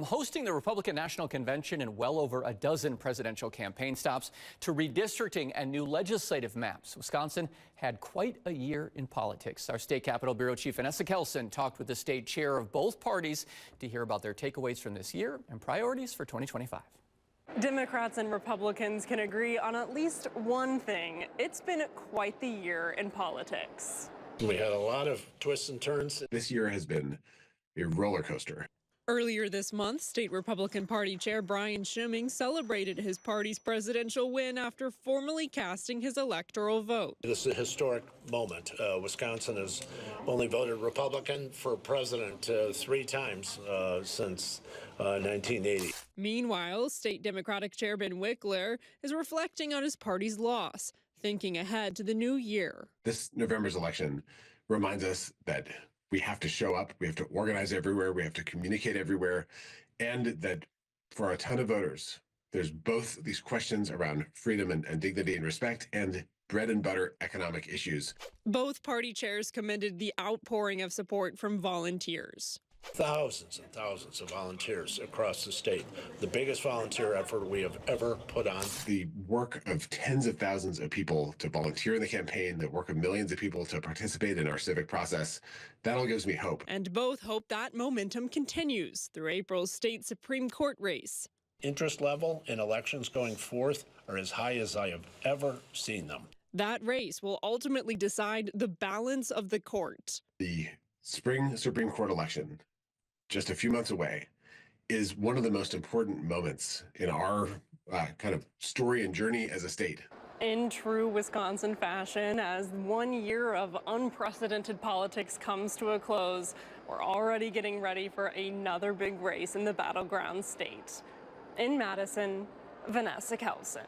Hosting the Republican National Convention and well over a dozen presidential campaign stops to redistricting and new legislative maps, Wisconsin had quite a year in politics. Our State Capitol Bureau Chief Vanessa Kelson talked with the state chair of both parties to hear about their takeaways from this year and priorities for 2025. Democrats and Republicans can agree on at least one thing. It's been quite the year in politics. We had a lot of twists and turns. This year has been a roller coaster. Earlier this month, State Republican Party Chair Brian Schimming celebrated his party's presidential win after formally casting his electoral vote. This is a historic moment. Wisconsin has only voted Republican for president 3 times since 1980. Meanwhile, State Democratic Chair Ben Wickler is reflecting on his party's loss, thinking ahead to the new year. This November's election reminds us that we have to show up, we have to organize everywhere, we have to communicate everywhere, and that for a ton of voters, there's both these questions around freedom and dignity and respect and bread and butter economic issues. Both party chairs commended the outpouring of support from volunteers. Thousands and thousands of volunteers across the state. The biggest volunteer effort we have ever put on. The work of tens of thousands of people to volunteer in the campaign, the work of millions of people to participate in our civic process, that all gives me hope. And both hope that momentum continues through April's state Supreme Court race. Interest level in elections going forth are as high as I have ever seen them. That race will ultimately decide the balance of the court. The spring Supreme Court election, just a few months away, is one of the most important moments in our kind of story and journey as a state. In true Wisconsin fashion, as 1 year of unprecedented politics comes to a close, we're already getting ready for another big race in the Battleground State. In Madison, Vanessa Kelson.